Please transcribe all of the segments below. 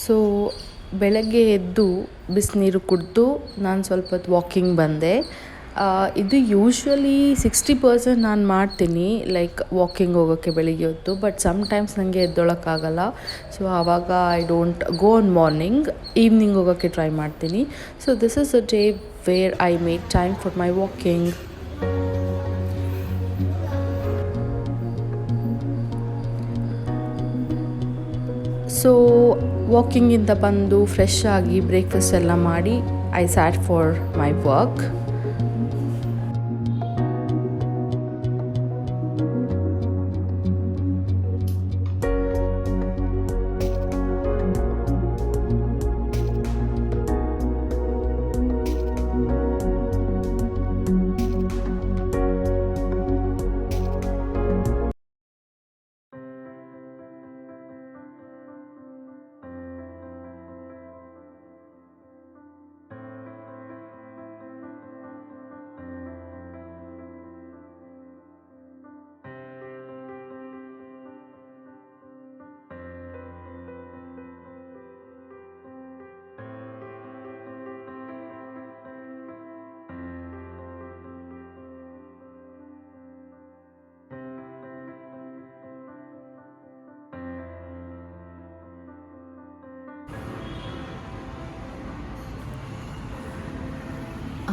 So ಬೆಳಗ್ಗೆ ಎದ್ದು ಬಿಸಿನೀರು ಕುಡಿದು ನಾನು ಸ್ವಲ್ಪ ಹೊತ್ತು ವಾಕಿಂಗ್ ಬಂದೆ. ಇದು ಯೂಶ್ವಲಿ 60% ನಾನು ಮಾಡ್ತೀನಿ, ಲೈಕ್ ವಾಕಿಂಗ್ ಹೋಗೋಕ್ಕೆ ಬೆಳಿಗ್ಗೆ ಹೊತ್ತು. ಬಟ್ ಸಮ್ಟೈಮ್ಸ್ ನನಗೆ ಎದ್ದೊಳಕ್ಕಾಗಲ್ಲ. ಸೊ ಆವಾಗ I don't go on morning, evening ಹೋಗೋಕ್ಕೆ ಟ್ರೈ ಮಾಡ್ತೀನಿ. So this is a day where I make time for my walking. So ವಾಕಿಂಗಿಂದ ಬಂದು ಫ್ರೆಶ್ ಆಗಿ ಬ್ರೇಕ್ಫಾಸ್ಟ್ ಎಲ್ಲ ಮಾಡಿ I sat for my work.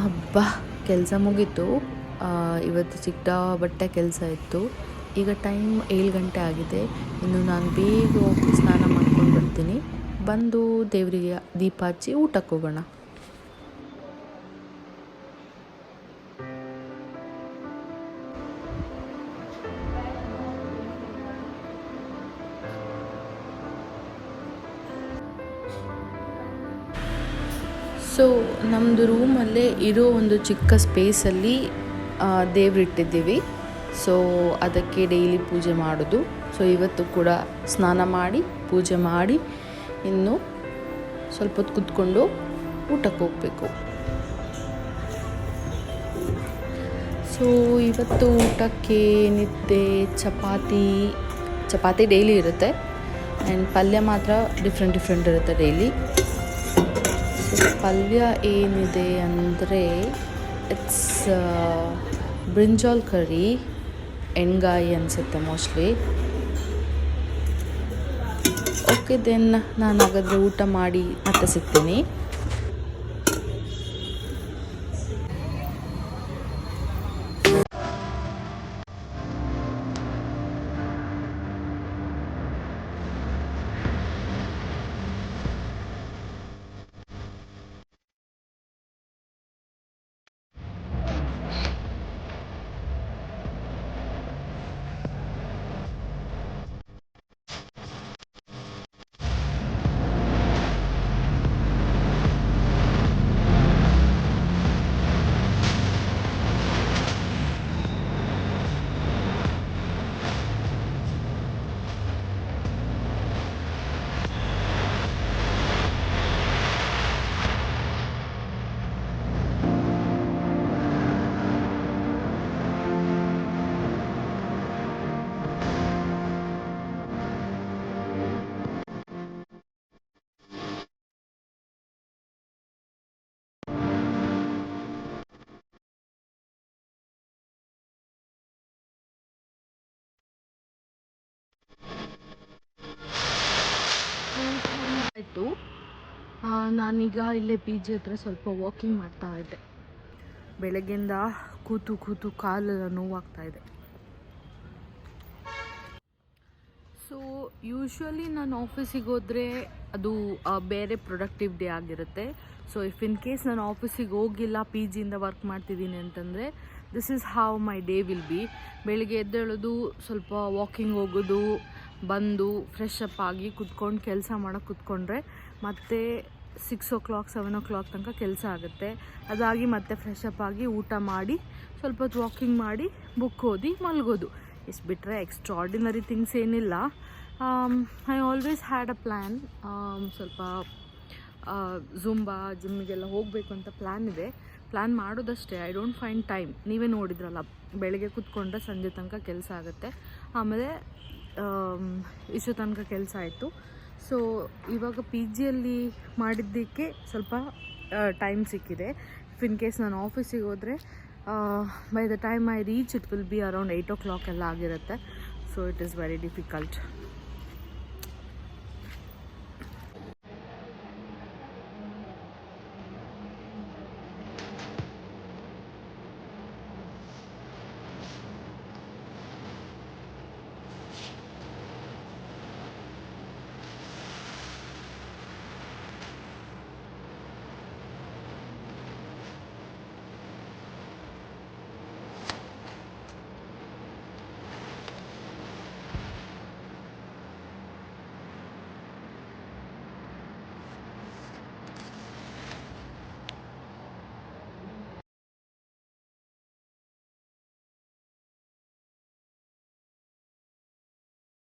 ಹಬ್ಬ ಕೆಲಸ ಮುಗೀತು. ಇವತ್ತು ಸಿಕ್ಕಾಪಟ್ಟೆ ಕೆಲಸ ಇತ್ತು. ಈಗ ಟೈಮ್ 7 ಗಂಟೆ ಆಗಿದೆ. ಇನ್ನು ನಾನು ಬೇಗ ಹೋಗಿ ಸ್ನಾನ ಮಾಡ್ಕೊಂಡು ಬರ್ತೀನಿ. ಬಂದು ದೇವರಿಗೆ ದೀಪ ಹಚ್ಚಿ ಊಟಕ್ಕೆ ಹೋಗೋಣ. ಸೊ ನಮ್ಮದು ರೂಮಲ್ಲೇ ಇರೋ ಒಂದು ಚಿಕ್ಕ ಸ್ಪೇಸಲ್ಲಿ ದೇವರಿಟ್ಟಿದ್ದೀವಿ. ಸೊ ಅದಕ್ಕೆ ಡೈಲಿ ಪೂಜೆ ಮಾಡೋದು. ಸೊ ಇವತ್ತು ಕೂಡ ಸ್ನಾನ ಮಾಡಿ ಪೂಜೆ ಮಾಡಿ ಇನ್ನು ಸ್ವಲ್ಪ ಹೊತ್ತು ಕೂತ್ಕೊಂಡು ಊಟಕ್ಕೆ ಹೋಗಬೇಕು. ಸೊ ಇವತ್ತು ಊಟಕ್ಕೆ ಏನಿದೆ, ಚಪಾತಿ ಡೈಲಿ ಇರುತ್ತೆ. ಆ್ಯಂಡ್ ಪಲ್ಯ ಮಾತ್ರ ಡಿಫ್ರೆಂಟ್ ಇರುತ್ತೆ ಡೈಲಿ. ಪಲ್ಯ ಏನಿದೆ ಅಂದರೆ ಇಟ್ಸ್ ಬ್ರಿಂಜಾಲ್ ಕರಿ, ಎಣ್ಗಾಯಿ ಅನಿಸುತ್ತೆ ಮೋಸ್ಟ್ಲಿ. ಓಕೆ, ದೆನ್ ನಾನು ಹಾಗಾದರೆ ಊಟ ಮಾಡಿ ಮತ್ತೆ ಸಿಗ್ತೀನಿ. ಆಯಿತು. ನಾನೀಗ ಇಲ್ಲೇ ಪಿ ಜಿ ಹತ್ರ ಸ್ವಲ್ಪ ವಾಕಿಂಗ್ ಮಾಡ್ತಾ ಇದ್ದೆ. ಬೆಳಗ್ಗೆಯಿಂದ ಕೂತು ಕಾಲೆಲ್ಲ ನೋವಾಗ್ತಾ ಇದೆ. ಸೊ ಯೂಶ್ವಲಿ ನಾನು ಆಫೀಸಿಗೆ ಹೋದರೆ ಅದು ಬೇರೆ ಪ್ರೊಡಕ್ಟಿವ್ ಡೇ ಆಗಿರುತ್ತೆ. ಸೊ ಇಫ್ ಇನ್ ಕೇಸ್ ನಾನು ಆಫೀಸಿಗೆ ಹೋಗಿಲ್ಲ, ಪಿ ಜಿಯಿಂದ ವರ್ಕ್ ಮಾಡ್ತಿದ್ದೀನಿ ಅಂತಂದರೆ this is how my day will be. ಬೆಳಿಗ್ಗೆ ಎದ್ದೇಳೋದು, ಸ್ವಲ್ಪ ವಾಕಿಂಗ್ ಹೋಗೋದು, ಬಂದು ಫ್ರೆಶ್ ಅಪ್ ಆಗಿ ಕುತ್ಕೊಂಡು ಕೆಲಸ ಮಾಡೋಕ್ಕೆ ಕುತ್ಕೊಂಡ್ರೆ ಮತ್ತೆ 6 o'clock 7 o'clock ತನಕ ಕೆಲಸ ಆಗುತ್ತೆ. ಅದಾಗಿ ಮತ್ತೆ ಫ್ರೆಶ್ ಅಪ್ ಆಗಿ ಊಟ ಮಾಡಿ ಸ್ವಲ್ಪ ಹೊತ್ತು ವಾಕಿಂಗ್ ಮಾಡಿ ಬುಕ್ ಓದಿ ಮಲಗೋದು. ಇಷ್ಟು ಬಿಟ್ಟರೆ ಎಕ್ಸ್ಟ್ರಾರ್ಡಿನರಿ ಥಿಂಗ್ಸ್ ಏನಿಲ್ಲ. I always had a plan. ಸ್ವಲ್ಪ ಝುಂಬಾ ಜಿಮ್ಮಿಗೆಲ್ಲ ಹೋಗಬೇಕು ಅಂತ ಪ್ಲ್ಯಾನ್ ಮಾಡೋದಷ್ಟೇ. I don't find time. ನೀವೇ ನೋಡಿದ್ರಲ್ಲ, ಬೆಳಗ್ಗೆ ಕೂತ್ಕೊಂಡ್ರೆ ಸಂಜೆ ತನಕ ಕೆಲಸ ಆಗುತ್ತೆ. ಆಮೇಲೆ ಇಷ್ಟು ತನಕ ಕೆಲಸ ಆಯಿತು. ಸೊ ಇವಾಗ ಪಿ ಜಿಯಲ್ಲಿ ಮಾಡಿದ್ದಕ್ಕೆ ಸ್ವಲ್ಪ ಟೈಮ್ ಸಿಕ್ಕಿದೆ. ಇಫ್ ಇನ್ ಕೇಸ್ ನಾನು ಆಫೀಸಿಗೆ ಹೋದರೆ by the time I reach it will be around 8 o'clock ಎಲ್ಲ ಆಗಿರುತ್ತೆ. So it is very difficult.